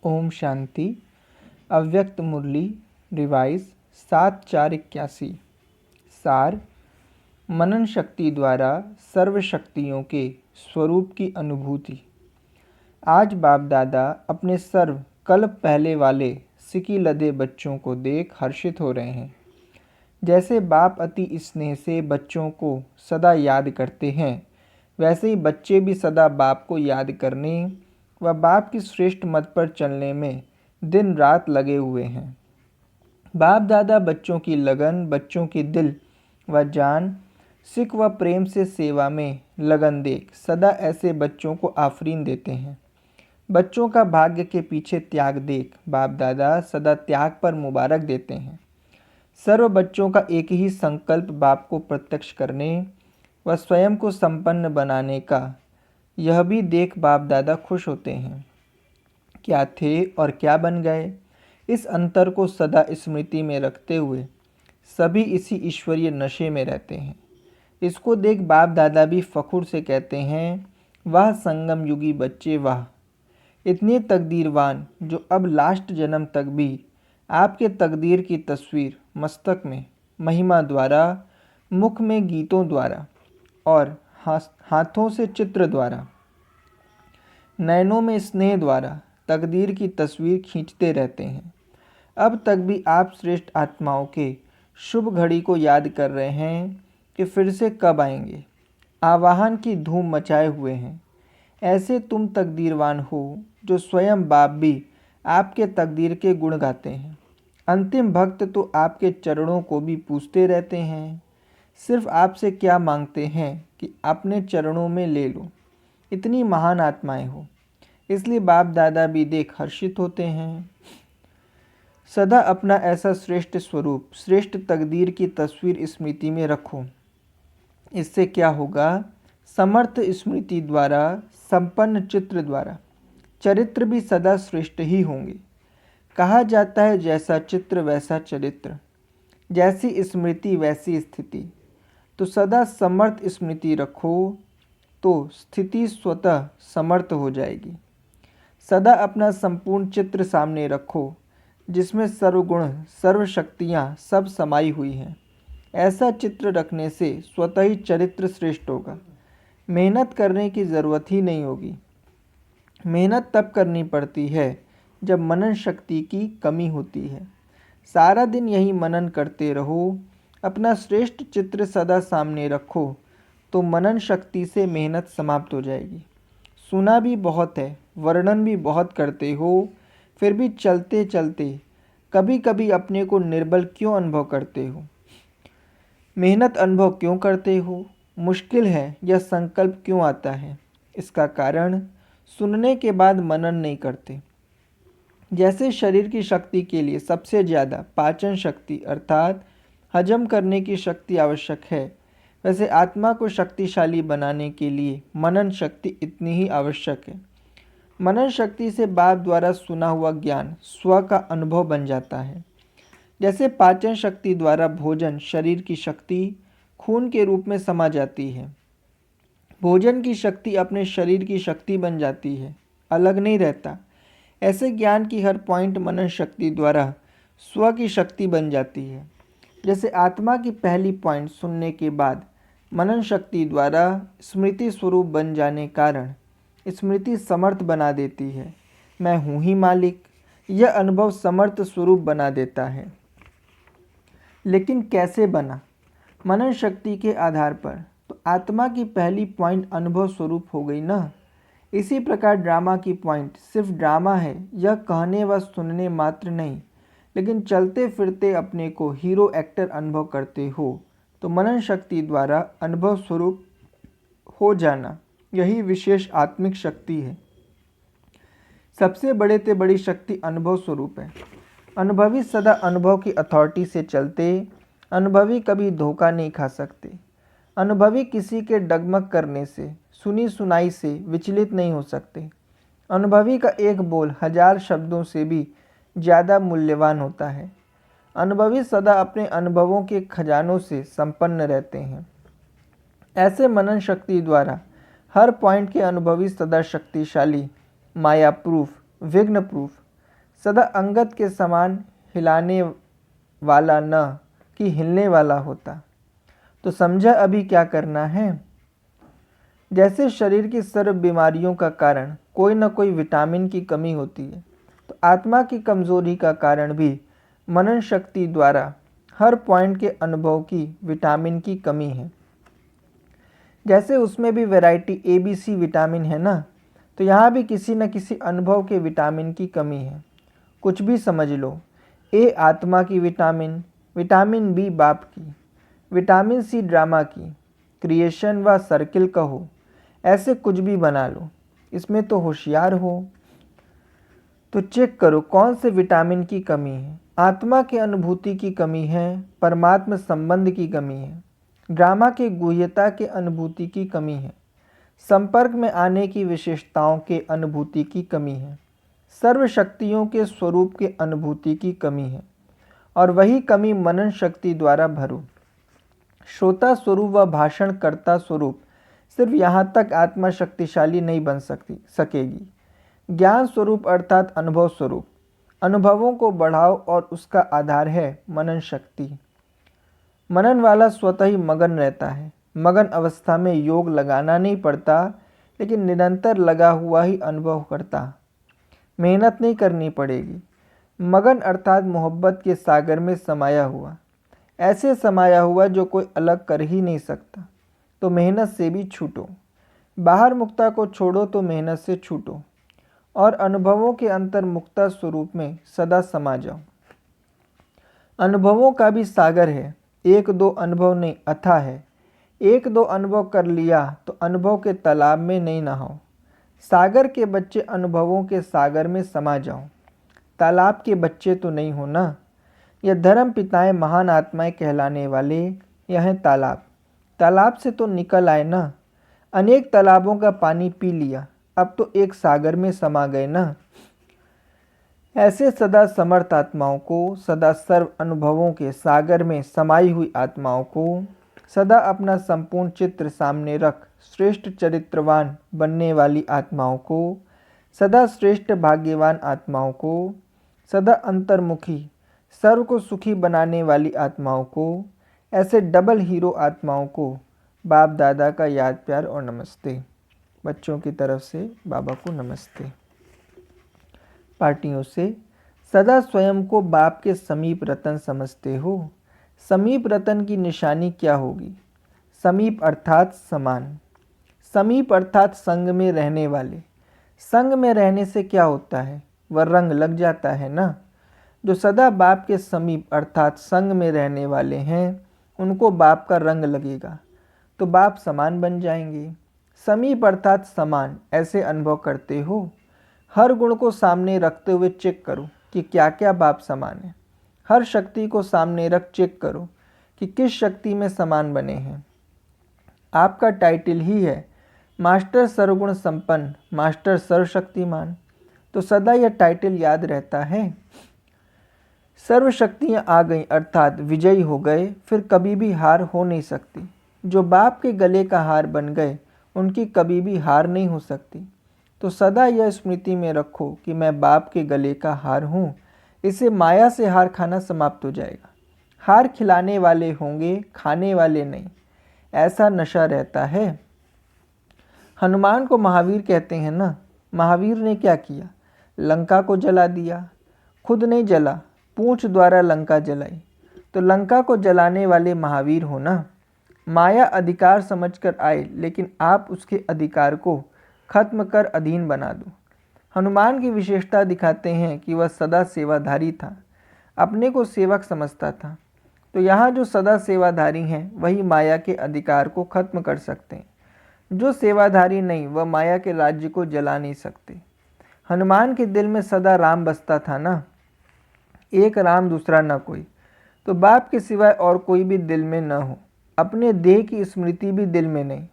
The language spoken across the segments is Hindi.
ओम शांति। अव्यक्त मुरली रिवाइज 7/4/81। सार: मनन शक्ति द्वारा सर्व शक्तियों के स्वरूप की अनुभूति। आज बाप दादा अपने सर्व कल्प पहले वाले सिकी लदे बच्चों को देख हर्षित हो रहे हैं। जैसे बाप अति स्नेह से बच्चों को सदा याद करते हैं, वैसे ही बच्चे भी सदा बाप को याद करने व बाप की श्रेष्ठ मत पर चलने में दिन रात लगे हुए हैं। बाप दादा बच्चों की लगन, बच्चों की दिल व जान, सिख व प्रेम से सेवा में लगन देख सदा ऐसे बच्चों को आफरीन देते हैं। बच्चों का भाग्य के पीछे त्याग देख बाप दादा सदा त्याग पर मुबारक देते हैं। सर्व बच्चों का एक ही संकल्प बाप को प्रत्यक्ष करने व स्वयं को संपन्न बनाने का, यह भी देख बाप दादा खुश होते हैं। क्या थे और क्या बन गए, इस अंतर को सदा स्मृति में रखते हुए सभी इसी ईश्वरीय नशे में रहते हैं। इसको देख बाप दादा भी फखुर से कहते हैं, वाह संगम युगी बच्चे वाह, इतने तकदीरवान जो अब लास्ट जन्म तक भी आपके तकदीर की तस्वीर मस्तक में महिमा द्वारा, मुख में गीतों द्वारा और हाथों से चित्र द्वारा, नैनों में स्नेह द्वारा तकदीर की तस्वीर खींचते रहते हैं। अब तक भी आप श्रेष्ठ आत्माओं के शुभ घड़ी को याद कर रहे हैं कि फिर से कब आएंगे। आवाहन की धूम मचाए हुए हैं। ऐसे तुम तकदीरवान हो जो स्वयं बाप भी आपके तकदीर के गुण गाते हैं। अंतिम भक्त तो आपके चरणों को भी पूछते रहते हैं। सिर्फ आपसे क्या मांगते हैं कि अपने चरणों में ले लो। इतनी महान आत्माएं हो, इसलिए बाप दादा भी देख हर्षित होते हैं। सदा अपना ऐसा श्रेष्ठ स्वरूप, श्रेष्ठ तकदीर की तस्वीर स्मृति में रखो। इससे क्या होगा, समर्थ स्मृति द्वारा, संपन्न चित्र द्वारा चरित्र भी सदा श्रेष्ठ ही होंगे। कहा जाता है जैसा चित्र वैसा चरित्र, जैसी स्मृति वैसी स्थिति। तो सदा समर्थ स्मृति रखो तो स्थिति स्वतः समर्थ हो जाएगी। सदा अपना संपूर्ण चित्र सामने रखो जिसमें सर्वगुण, सर्व शक्तियाँ सब समाई हुई हैं। ऐसा चित्र रखने से स्वतः ही चरित्र श्रेष्ठ होगा। मेहनत करने की ज़रूरत ही नहीं होगी। मेहनत तब करनी पड़ती है जब मनन शक्ति की कमी होती है। सारा दिन यही मनन करते रहो, अपना श्रेष्ठ चित्र सदा सामने रखो तो मनन शक्ति से मेहनत समाप्त हो जाएगी। सुना भी बहुत है, वर्णन भी बहुत करते हो, फिर भी चलते चलते कभी कभी अपने को निर्बल क्यों अनुभव करते हो? मेहनत अनुभव क्यों करते हो? मुश्किल है यह संकल्प क्यों आता है? इसका कारण सुनने के बाद मनन नहीं करते। जैसे शरीर की शक्ति के लिए सबसे ज़्यादा पाचन शक्ति अर्थात हजम करने की शक्ति आवश्यक है, वैसे आत्मा को शक्तिशाली बनाने के लिए मनन शक्ति इतनी ही आवश्यक है। मनन शक्ति से बाप द्वारा सुना हुआ ज्ञान स्व का अनुभव बन जाता है। जैसे पाचन शक्ति द्वारा भोजन शरीर की शक्ति खून के रूप में समा जाती है, भोजन की शक्ति अपने शरीर की शक्ति बन जाती है, अलग नहीं रहता। ऐसे ज्ञान की हर पॉइंट मनन शक्ति द्वारा स्व की शक्ति बन जाती है। जैसे आत्मा की पहली पॉइंट सुनने के बाद मनन शक्ति द्वारा स्मृति स्वरूप बन जाने कारण स्मृति समर्थ बना देती है। मैं हूँ ही मालिक, यह अनुभव समर्थ स्वरूप बना देता है। लेकिन कैसे बना? मनन शक्ति के आधार पर। तो आत्मा की पहली पॉइंट अनुभव स्वरूप हो गई ना। इसी प्रकार ड्रामा की पॉइंट सिर्फ ड्रामा है, यह कहने व सुनने मात्र नहीं, लेकिन चलते फिरते अपने को हीरो एक्टर अनुभव करते हो तो मनन शक्ति द्वारा अनुभव स्वरूप हो जाना, यही विशेष आत्मिक शक्ति है। सबसे बड़े से बड़ी शक्ति अनुभव स्वरूप है। अनुभवी सदा अनुभव की अथॉरिटी से चलते, अनुभवी कभी धोखा नहीं खा सकते। अनुभवी किसी के डगमग करने से, सुनी सुनाई से विचलित नहीं हो सकते। अनुभवी का एक बोल 1000 शब्दों से भी ज़्यादा मूल्यवान होता है। अनुभवी सदा अपने अनुभवों के खजानों से संपन्न रहते हैं। ऐसे मनन शक्ति द्वारा हर पॉइंट के अनुभवी सदा शक्तिशाली, माया प्रूफ, विघ्न प्रूफ, सदा अंगद के समान हिलाने वाला न कि हिलने वाला होता। तो समझा अभी क्या करना है। जैसे शरीर की सर्व बीमारियों का कारण कोई न कोई विटामिन की कमी होती है, तो आत्मा की कमजोरी का कारण भी मनन शक्ति द्वारा हर पॉइंट के अनुभव की विटामिन की कमी है। जैसे उसमें भी वैरायटी ABC विटामिन है ना, तो यहाँ भी किसी न किसी अनुभव के विटामिन की कमी है। कुछ भी समझ लो, A आत्मा की विटामिन, विटामिन B बाप की, विटामिन C ड्रामा की, क्रिएशन व सर्किल कहो, ऐसे कुछ भी बना लो, इसमें तो होशियार हो। तो चेक करो कौन से विटामिन की कमी है। आत्मा के अनुभूति की कमी है, परमात्मा संबंध की कमी है, ड्रामा के गुह्यता के अनुभूति की कमी है, संपर्क में आने की विशेषताओं के अनुभूति की कमी है, सर्व शक्तियों के स्वरूप के अनुभूति की कमी है, और वही कमी मनन शक्ति द्वारा भरो। श्रोता स्वरूप व भाषणकर्ता स्वरूप सिर्फ यहाँ तक आत्मा शक्तिशाली नहीं बन सकेगी। ज्ञान स्वरूप अर्थात अनुभव स्वरूप, अनुभवों को बढ़ाओ और उसका आधार है मनन शक्ति। मनन वाला स्वतः ही मगन रहता है। मगन अवस्था में योग लगाना नहीं पड़ता, लेकिन निरंतर लगा हुआ ही अनुभव करता, मेहनत नहीं करनी पड़ेगी। मगन अर्थात मोहब्बत के सागर में समाया हुआ, ऐसे समाया हुआ जो कोई अलग कर ही नहीं सकता। तो मेहनत से भी छूटो, बाहर मुक्ता को छोड़ो तो मेहनत से छूटो, और अनुभवों के अंतर मुक्ता स्वरूप में सदा समा जाओ। अनुभवों का भी सागर है, एक दो अनुभव नहीं अथाह है। एक दो अनुभव कर लिया तो अनुभव के तालाब में नहीं नहाओ। सागर के बच्चे अनुभवों के सागर में समा जाओ, तालाब के बच्चे तो नहीं हो ना। यह धर्म पिताएं महान आत्माएं कहलाने वाले, यह है तालाब। तालाब से तो निकल आए ना, अनेक तालाबों का पानी पी लिया, अब तो एक सागर में समा गए ना। ऐसे सदा समर्थ आत्माओं को, सदा सर्व अनुभवों के सागर में समाई हुई आत्माओं को, सदा अपना संपूर्ण चित्र सामने रख श्रेष्ठ चरित्रवान बनने वाली आत्माओं को, सदा श्रेष्ठ भाग्यवान आत्माओं को, सदा अंतर्मुखी सर्व को सुखी बनाने वाली आत्माओं को, ऐसे डबल हीरो आत्माओं को बाप दादा का याद प्यार और नमस्ते। बच्चों की तरफ से बाबा को नमस्ते। पार्टियों से सदा स्वयं को बाप के समीप रतन समझते हो। समीप रतन की निशानी क्या होगी? समीप अर्थात समान, समीप अर्थात संग में रहने वाले। संग में रहने से क्या होता है? वह रंग लग जाता है ना। जो सदा बाप के समीप अर्थात संग में रहने वाले हैं, उनको बाप का रंग लगेगा, तो बाप समान बन जाएंगे। समीप अर्थात समान, ऐसे अनुभव करते हो। हर गुण को सामने रखते हुए चेक करो कि क्या क्या बाप समान है। हर शक्ति को सामने रख चेक करो कि किस शक्ति में समान बने हैं। आपका टाइटल ही है मास्टर सर्वगुण संपन्न, मास्टर सर्वशक्तिमान, तो सदा यह टाइटल याद रहता है। सर्व शक्तियाँ आ गईं अर्थात विजयी हो गए, फिर कभी भी हार हो नहीं सकती। जो बाप के गले का हार बन गए, उनकी कभी भी हार नहीं हो सकती। तो सदा यह स्मृति में रखो कि मैं बाप के गले का हार हूँ। इससे माया से हार खाना समाप्त हो जाएगा। हार खिलाने वाले होंगे, खाने वाले नहीं, ऐसा नशा रहता है। हनुमान को महावीर कहते हैं ना। महावीर ने क्या किया? लंका को जला दिया, खुद नहीं जला, पूंछ द्वारा लंका जलाई। तो लंका को जलाने वाले महावीर हो ना। माया अधिकार समझकर आए, लेकिन आप उसके अधिकार को खत्म कर अधीन बना दो। हनुमान की विशेषता दिखाते हैं कि वह सदा सेवाधारी था, अपने को सेवक समझता था। तो यहाँ जो सदा सेवाधारी हैं, वही माया के अधिकार को खत्म कर सकते हैं। जो सेवाधारी नहीं, वह माया के राज्य को जला नहीं सकते। हनुमान के दिल में सदा राम बसता था ना, एक राम दूसरा न कोई। तो बाप के सिवाय और कोई भी दिल में न हो, अपने देह की स्मृति भी दिल में नहीं।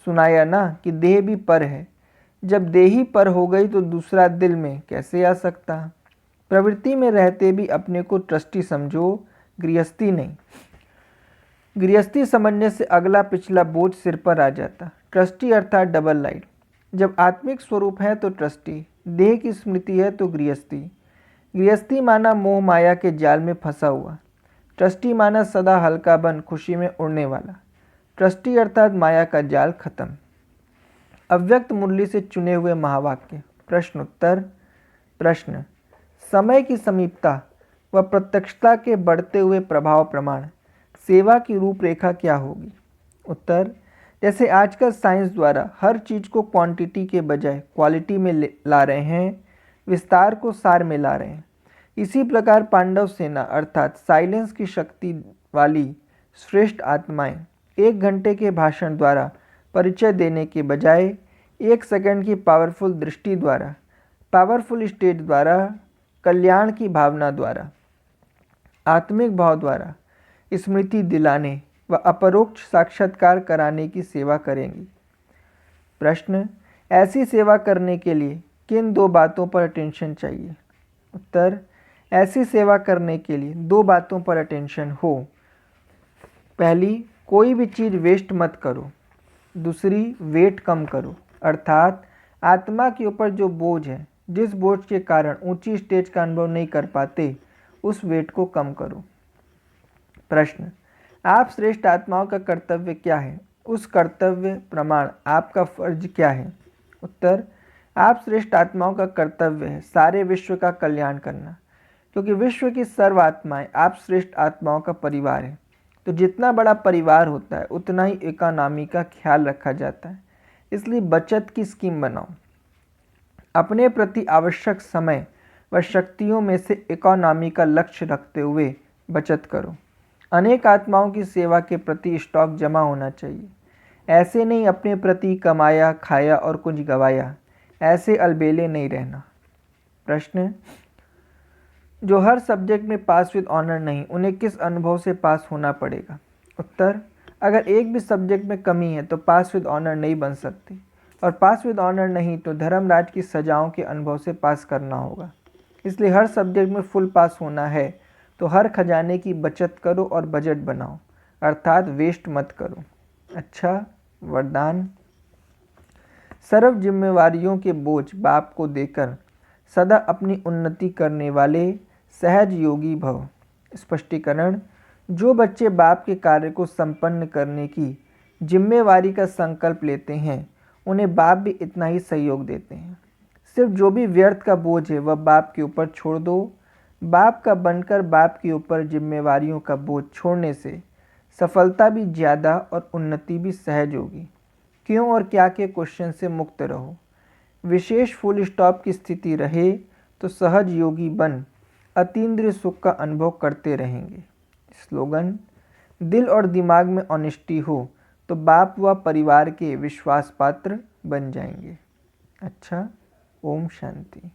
सुनाया ना कि देह भी पर है। जब देह ही पर हो गई तो दूसरा दिल में कैसे आ सकता? प्रवृत्ति में रहते भी अपने को ट्रस्टी समझो, गृहस्थी नहीं। गृहस्थी समझने से अगला पिछला बोझ सिर पर आ जाता। ट्रस्टी अर्थात डबल लाइट। जब आत्मिक स्वरूप है तो ट्रस्टी, देह की स्मृति है तो गृहस्थी। गृहस्थी माना मोह माया के जाल में फंसा हुआ। ट्रस्टी माना सदा हल्का बन खुशी में उड़ने वाला। ट्रस्टी अर्थात माया का जाल खत्म। अव्यक्त मुरली से चुने हुए महावाक्य। प्रश्न उत्तर। प्रश्न, समय की समीपता व प्रत्यक्षता के बढ़ते हुए प्रभाव प्रमाण सेवा की रूपरेखा क्या होगी? उत्तर, जैसे आजकल साइंस द्वारा हर चीज़ को क्वांटिटी के बजाय क्वालिटी में ला रहे हैं, विस्तार को सार में ला रहे हैं, इसी प्रकार पांडव सेना अर्थात साइलेंस की शक्ति वाली श्रेष्ठ आत्माएं 1 घंटे के भाषण द्वारा परिचय देने के बजाय 1 सेकंड की पावरफुल दृष्टि द्वारा, पावरफुल स्टेज द्वारा, कल्याण की भावना द्वारा, आत्मिक भाव द्वारा स्मृति दिलाने व अपरोक्ष साक्षात्कार कराने की सेवा करेंगी। प्रश्न, ऐसी सेवा करने के लिए किन 2 बातों पर अटेंशन चाहिए? उत्तर, ऐसी सेवा करने के लिए 2 बातों पर अटेंशन हो। पहली, कोई भी चीज़ वेस्ट मत करो। दूसरी, वेट कम करो, अर्थात आत्मा के ऊपर जो बोझ है, जिस बोझ के कारण ऊंची स्टेज का अनुभव नहीं कर पाते, उस वेट को कम करो। प्रश्न, आप श्रेष्ठ आत्माओं का कर्तव्य क्या है? उस कर्तव्य प्रमाण आपका फर्ज क्या है? उत्तर, आप श्रेष्ठ आत्माओं का कर्तव्य है सारे विश्व का कल्याण करना, क्योंकि विश्व की सर्व आत्माएं आप श्रेष्ठ आत्माओं का परिवार है। तो जितना बड़ा परिवार होता है उतना ही इकोनॉमी का ख्याल रखा जाता है, इसलिए बचत की स्कीम बनाओ। अपने प्रति आवश्यक समय व शक्तियों में से इकोनॉमी का लक्ष्य रखते हुए बचत करो। अनेक आत्माओं की सेवा के प्रति स्टॉक जमा होना चाहिए। ऐसे नहीं अपने प्रति कमाया, खाया और कुछ गवाया, ऐसे अलबेले नहीं रहना। प्रश्न, जो हर सब्जेक्ट में पास विद ऑनर नहीं, उन्हें किस अनुभव से पास होना पड़ेगा? उत्तर, अगर एक भी सब्जेक्ट में कमी है तो पास विद ऑनर नहीं बन सकती, और पास विद ऑनर नहीं तो धर्मराज की सजाओं के अनुभव से पास करना होगा। इसलिए हर सब्जेक्ट में फुल पास होना है तो हर खजाने की बचत करो और बजट बनाओ, अर्थात वेस्ट मत करो। अच्छा वरदान, सर्व जिम्मेवारियों के बोझ बाप को देकर सदा अपनी उन्नति करने वाले सहज योगी भव। स्पष्टीकरण, जो बच्चे बाप के कार्य को संपन्न करने की जिम्मेवारी का संकल्प लेते हैं, उन्हें बाप भी इतना ही सहयोग देते हैं। सिर्फ जो भी व्यर्थ का बोझ है वह बाप के ऊपर छोड़ दो। बाप का बनकर बाप के ऊपर जिम्मेवारियों का बोझ छोड़ने से सफलता भी ज़्यादा और उन्नति भी सहज होगी। क्यों और क्या के क्वेश्चन से मुक्त रहो। विशेष फुल स्टॉप की स्थिति रहे तो सहज योगी बन अतीन्द्रिय सुख का अनुभव करते रहेंगे। स्लोगन, दिल और दिमाग में ऑनेस्टी हो तो बाप व परिवार के विश्वास पात्र बन जाएंगे। अच्छा, ओम शांति।